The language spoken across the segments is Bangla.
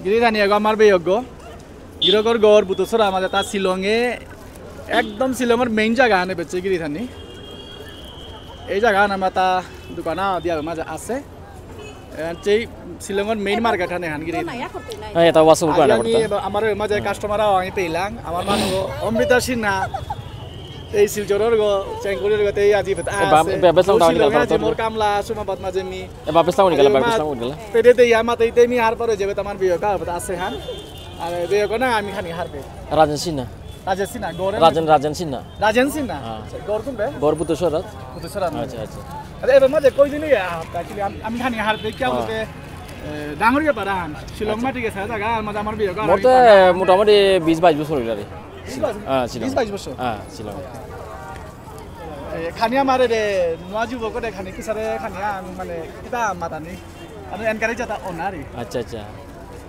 গিরিধানি এগো আমার বেয়জ্ঞ গিরকর গড় বুতসরা আমাদের তা শিলংয়ে একদম শিলংয়ের মেইন জায়গা আনে বেচে গিরিধানি এই জায়গা আমরা তা দোকানা দিয়া মাঝে আছে যেই শিলংয়ের মেইন মার্কেট হানে হান গিরি এটা ওয়াসু কোনা করতে আমার মাঝে কাস্টমার আমি পেইলাম আমার মানুষ অমৃতা সিনহা এই শিলচরের গো চেঙ্গুরির গতে আজি বেসলাম দাও নি গেল মোর কামলা সুমাবাদ মাঝে মি বেসলাম নি গেল বেসলাম নি গেল পেটে দেই আমাতে মি হার পরে যাবে তোমার বিয়ে কা আছে হান আর বিয়ে কোনা আমি খানি হারবে রাজেন সিনহা রাজেন সিনহা গড় কোন বে বুতসরা আচ্ছা আচ্ছা আরে এবার মাঝে কই দিনই অ্যাকচুয়ালি আমি খানি হারবে কি বলতে ডাঙরিয়া পারান শিলং মাটি গেছে জায়গা মাঝে আমার বিয়ে কা মোটামুটি 20-22 বছর হইলারে শিলং 20-22 বছর শিলং খানিয়া মারে রে নোয়া যুবক রে খানি কিসারে খানিয়া মানে কিতা মাতানি আমি এনকারেজ আতা অনারি আচ্ছা আচ্ছা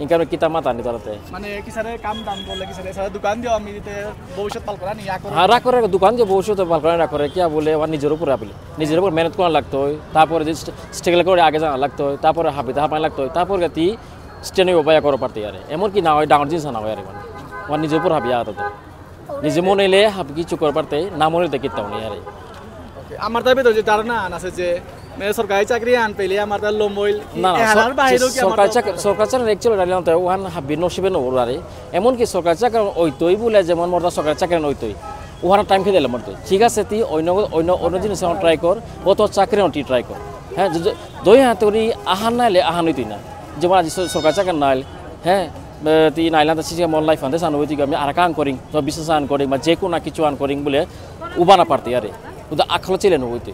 ইনকার কিতা মাতানি তরতে মানে কিসারে কাম দাম করলে কিসারে সারা দোকান দিও আমি তে ভবিষ্যৎ পাল করা নি ইয়া করে রা করে দোকান যে ভবিষ্যৎ পাল করা না করে কি বলে আর নিজের উপর আপনি নিজের উপর মেহনত করা লাগতো তারপরে যে স্ট্রাগল করে আগে যাওয়া লাগতো তারপরে হাবিতে হাপাই লাগতো তারপরে গতি স্টেনে উপায় করে পারতে আরে এমন কি না হয় ডাঙর জিনিস না হয় আরে মানে আর নিজের উপর হাবিয়া আতো নিজে মনে এলে হাবি কিছু করে পারতে না মনে দেখিতাম না আরে আমার তাই তো যে ধারণা আছে যে সরকারি চাকরি আন পেলে আমার তার লম্বইল না সরকারি চাকরি একচুয়ালি রাইলাতে ওহান হাবি নসিবে নরে এমন কি সরকারি চাকরি ওইতই বলে যেমন মোরটা সরকারি চাকরি ওইতই ওহানা টাইম খেয়ে দিলাম মরতে ঠিক আছে তুই অন্য জিনিস ট্রাই কর ও তোর চাকরি তুই ট্রাই কর হ্যাঁ দই হাতে আহান নাইলে আহানই তুই না যেমন আজ সরকারি চাকরি নাইল হ্যাঁ তুই নাইলাতে সিসি মন লাইফ আনতে সানো তুই আমি আর আন করিং তো বিশেষ আন করিং বা যে কোনো কিছু আন করিং বলে উবানা পারতে আরে উদা আখলো চিলে নইতে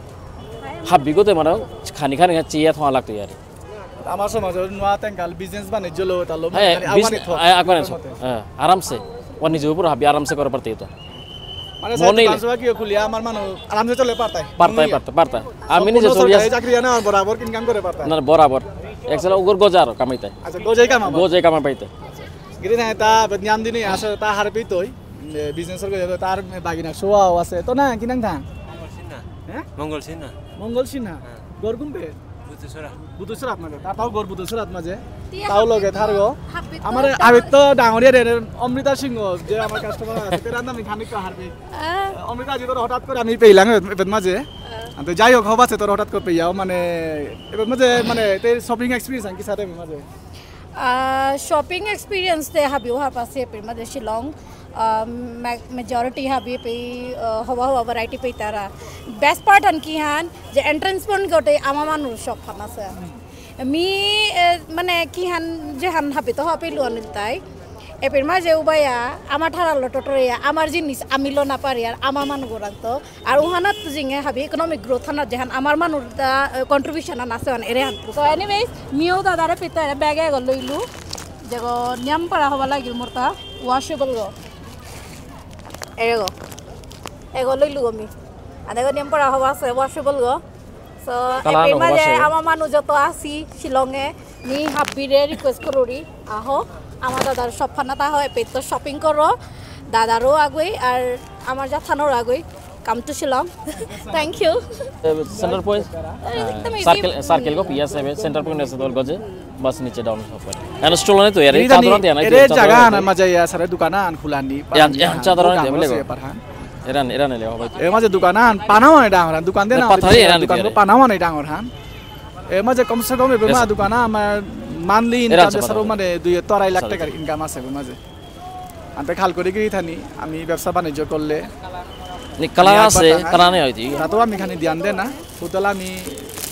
হাবিগতে মানে খানি খানি চিয়া থাকা লাগতো আরে আমার সমাজ নোয়া তেঙ্কাল বিজনেস বাণিজ্য লো তালো হ্যাঁ আরামসে ও নিজের উপর হাবি আরামসে করে পারতে তো মানে সাইকেল কি খুলিয়া আমার মানুষ আরামসে চলে পারতা আমি নিজে চলি চাকরি না বরাবর ইনকাম করে পারতা না বরাবর একসাল ওগর গজার কামাইতে আচ্ছা গজাই কামা পাইতে গিরি না তা নিয়ম দিনই আসে তা হার পেতই বিজনেসের করে তার বাগিনা সোয়াও আছে তো না কিনাং থাং মঙ্গল সিনহা গড় কুম্পে বুতসরা আপনাদের তাও গড় বুতসরা মাঝে তাও লগে থার গো আমার আবিত তো ডাঙরিয়া রে অমৃতা সিংহ যে আমার কাস্টমার আছে তেরা নাম খানিক হারবে অমৃতা জি তোর হঠাৎ করে আমি পেইলাম এবার মাঝে তো যাই হোক হব আছে তোর হঠাৎ করে পেইয়াও মানে এবার মাঝে মানে তে শপিং এক্সপেরিয়েন্স কি সাথে মাঝে शॉपिंग एक्सपीरियंस ते हाबी वहाँ पास पे मतलब शिलोंग मेजॉरिटी हाबी पे हवा वैरायटी पे तारा बेस्ट पार्ट अनकी हान जे एंट्रेंस पॉइंट गोटे आमा मानु शॉप खाना से मी माने की हान जे हान हाबी तो हाबी लो निलताई এপের মাঝে উবাইয়া আমার ঠারালো টোটরিয়া আমার জিনিস আমিলো না পারি আর আমার মানুষ গোরান্ত আর উহানাত জিঙে হাবি ইকোনমিক গ্রোথ হানাত যেহান আমার মানুষ কন্ট্রিবিউশন আছে এরে হান তো এনিওয়েজ মিও দাদারে পিতা ব্যাগে গল লইলু যেগো নিয়ম পারা হবা লাগিল মোরতা ওয়াশেবল গো এগো লইলু আমি আর এগো নিয়ম পারা হবা আছে ওয়াশেবল গো সো এপের মাঝে আমার মানুষ যত আসি শিলংয়ে নি হাবিরে রিকোয়েস্ট করুরি আহো আমার দাদার সব ফানাতা হয় পেট তো শপিং করো দাদারও আগুই আর আমার যা থানোর আগুই come to Shillong thank you centre point circle को पिया से सेंटर पॉइंट ऐसे दौर गजे बस नीचे डाउन सब एंड स्टॉल ने तो यार चादर दे ना ये जगह ना मजा या सारे दुकानान खुलानी चादर दे बोले एरान ले हो भाई ए मजे दुकानान पानावा ने डांगरा दुकान दे ना दुकान को पानावा ने डांगर हान ए मजे कम से कम ए मा दुकाना মানলি ইনকাম সরো মানে 2-2.5 লাখ টাকার ইনকাম আছে মাঝে আমি খাল করে গিয়ে থানি আমি ব্যবসা বাণিজ্য করলে নিকলা আছে কারণে হইতি তা তো আমি খানি ধ্যান দেন না তোতলা আমি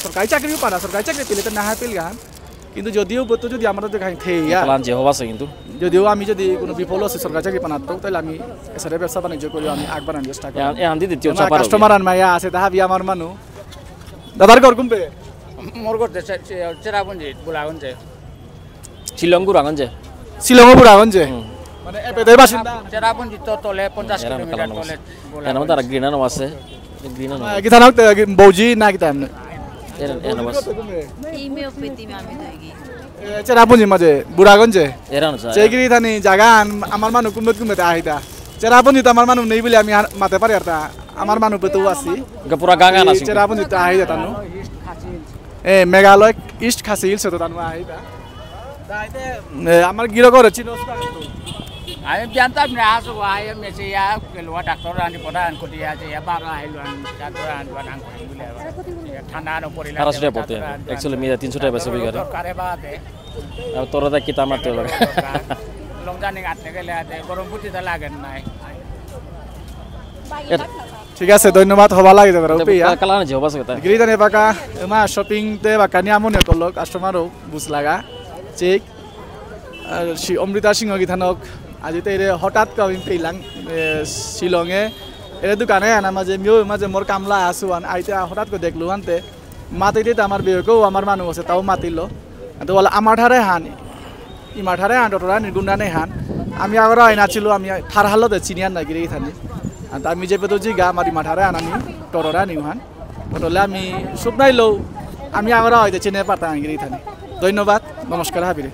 সরকারি চাকরিও পারা সরকারি চাকরি পেলে তো না হয় পেল গান কিন্তু যদিও বলতো যদি আমরা তো খাই থেইয়া প্ল্যান যে হবা আছে কিন্তু যদিও আমি যদি কোনো বিফল আছে সরকারি চাকরি পানাতো তাহলে আমি এসরে ব্যবসা বাণিজ্য করি আমি আগবার আনতে চেষ্টা করি এ আন্দি দিতে চাপা কাস্টমার আন মাইয়া আছে তাহাবি আমার মানু দাদার ঘর কুম্পে মোর ঘর চেরাপুঞ্জি বুলাগঞ্জে শিলং বুড়াগঞ্জে মানে এপেদের বাসিন্দা চেরাপুঞ্জি তো তলে 50 কিলোমিটার তলে এর মধ্যে আর গ্রিনানো আছে গ্রিনানো কি থানা বৌজি না কি টাইম এর বাস ইমেও পেতি আমি থাকি চেরাপুঞ্জি মাঝে বুড়াগঞ্জে এরানো স্যার চেগরি থানি জায়গা আমার মানু কুমতে আহিতা চেরাপুঞ্জি তো আমার মানু নেই বলে আমি মাতে পারি আর তা আমার মানু পেতো আসি পুরা গাঙ্গান আছে চেরাপুঞ্জি তো আহিতা তানু এ মেঘালয় ইস্ট খাসি হিলস তো তানু আহিতা আমার গিরগর চিনোস Ayam bianta mnaaso ayam mesi ya keluar dokter andi podan ko dia je ya baga ailuan dokteran duan ang ko bule ya thanda no porila Harus dia pote. Actually mira 300 টাকা সবই করে। kare baate আর তোরা দা কিতা মারতে হবে। longjan ning atne gele ate gorom puti ta lagen nai ঠিক আছে ধন্যবাদ হবা লাগে যাবে রুপিয়া কালান যে হবাস কথা। গিরি জানে বাকা এমা শপিং তে বাকা নি আমনে করলো কাস্টমারও বুঝ লাগা চেক অমৃতা সিংহ গিথানক আজিতে এরে হঠাৎ কই পেলাম শিলংয়ে এরে দোকানে আনা মাঝে মিও মাঝে মোর কামলা আসুয়ান আইতে হঠাৎ করে দেখলু আনতে মাতিতে আমার বিয়েকেও আমার মানুষ আছে তাও মাতিল তো বলে আমার ঠারে হান ইমার ঠারে হান তোরা নির্গুণানে হান আমি আগর আইনা ছিল আমি থার হালতে চিনিয়ান না গিরি থানি আমি যে পেতো জিগা আমার ইমার ঠারে আন আমি টররা নিউ হান বলে আমি সুপ নাইলো আমি আগর হয়তো চিনে পারতাম গিরি থানি ধন্যবাদ নমস্কার হাবিরে